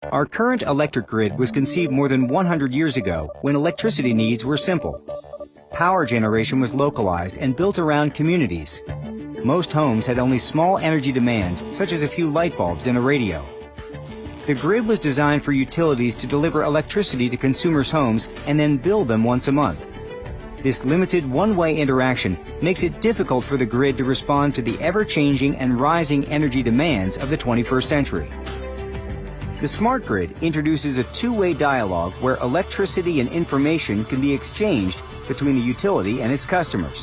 Our current electric grid was conceived more than 100 years ago when electricity needs were simple. Power generation was localized and built around communities. Most homes had only small energy demands, such as a few light bulbs and a radio. The grid was designed for utilities to deliver electricity to consumers' homes and then bill them once a month. This limited one-way interaction makes it difficult for the grid to respond to the ever-changing and rising energy demands of the 21st century. The smart grid introduces a two-way dialogue where electricity and information can be exchanged between the utility and its customers.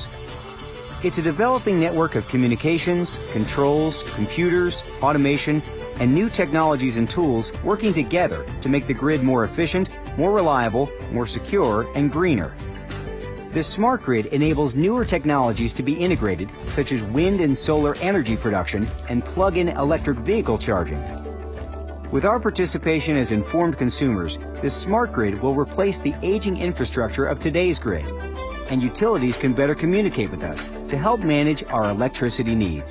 It's a developing network of communications, controls, computers, automation, and new technologies and tools working together to make the grid more efficient, more reliable, more secure, and greener. The smart grid enables newer technologies to be integrated, such as wind and solar energy production and plug-in electric vehicle charging. With our participation as informed consumers, the smart grid will replace the aging infrastructure of today's grid, and utilities can better communicate with us to help manage our electricity needs.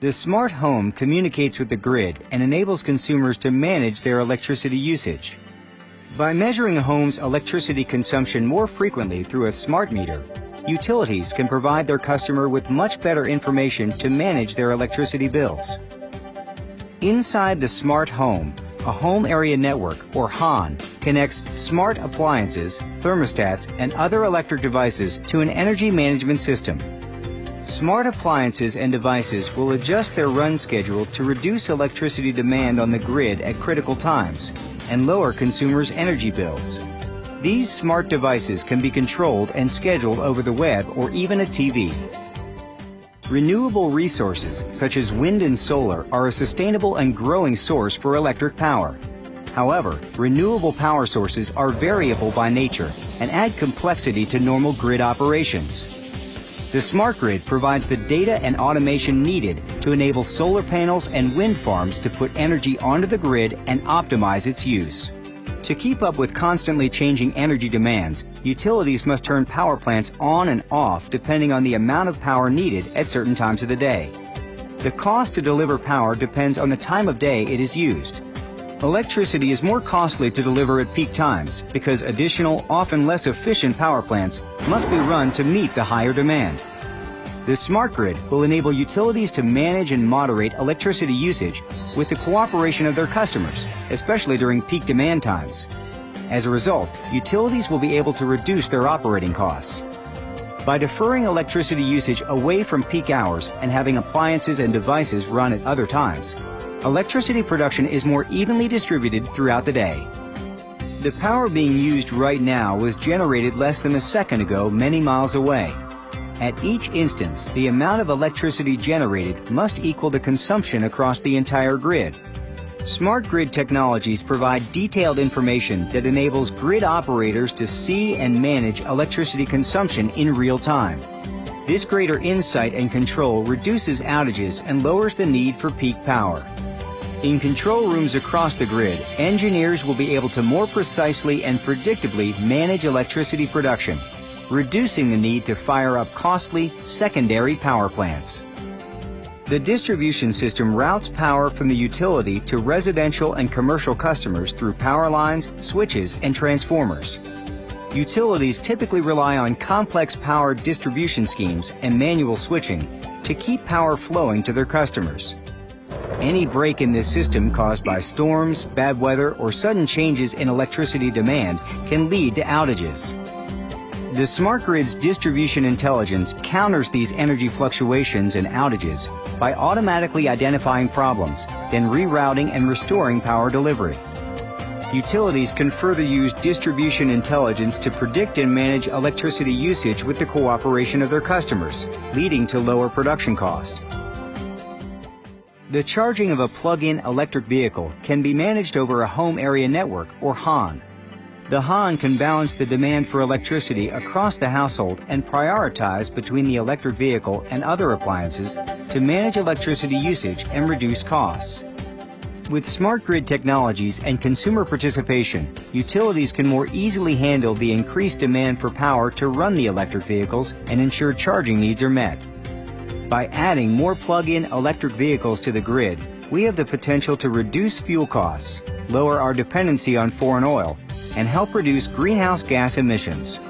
The smart home communicates with the grid and enables consumers to manage their electricity usage. By measuring a home's electricity consumption more frequently through a smart meter, utilities can provide their customer with much better information to manage their electricity bills. Inside the smart home, a home area network, or HAN, connects smart appliances, thermostats, and other electric devices to an energy management system. Smart appliances and devices will adjust their run schedule to reduce electricity demand on the grid at critical times and lower consumers' energy bills. These smart devices can be controlled and scheduled over the web or even a TV. Renewable resources, such as wind and solar, are a sustainable and growing source for electric power. However, renewable power sources are variable by nature and add complexity to normal grid operations. The smart grid provides the data and automation needed to enable solar panels and wind farms to put energy onto the grid and optimize its use. To keep up with constantly changing energy demands, utilities must turn power plants on and off depending on the amount of power needed at certain times of the day. The cost to deliver power depends on the time of day it is used. Electricity is more costly to deliver at peak times because additional, often less efficient power plants must be run to meet the higher demand. The smart grid will enable utilities to manage and moderate electricity usage with the cooperation of their customers, especially during peak demand times. As a result, utilities will be able to reduce their operating costs. By deferring electricity usage away from peak hours and having appliances and devices run at other times, electricity production is more evenly distributed throughout the day. The power being used right now was generated less than a second ago many miles away. At each instance, the amount of electricity generated must equal the consumption across the entire grid. Smart grid technologies provide detailed information that enables grid operators to see and manage electricity consumption in real time. This greater insight and control reduces outages and lowers the need for peak power. In control rooms across the grid, engineers will be able to more precisely and predictably manage electricity production, reducing the need to fire up costly secondary power plants. The distribution system routes power from the utility to residential and commercial customers through power lines, switches, and transformers. Utilities typically rely on complex power distribution schemes and manual switching to keep power flowing to their customers. Any break in this system caused by storms, bad weather, or sudden changes in electricity demand can lead to outages. The smart grid's distribution intelligence counters these energy fluctuations and outages by automatically identifying problems, then rerouting and restoring power delivery. Utilities can further use distribution intelligence to predict and manage electricity usage with the cooperation of their customers, leading to lower production cost. The charging of a plug-in electric vehicle can be managed over a home area network, or HAN. The HAN can balance the demand for electricity across the household and prioritize between the electric vehicle and other appliances to manage electricity usage and reduce costs. With smart grid technologies and consumer participation, utilities can more easily handle the increased demand for power to run the electric vehicles and ensure charging needs are met. By adding more plug-in electric vehicles to the grid, we have the potential to reduce fuel costs, lower our dependency on foreign oil, and help reduce greenhouse gas emissions.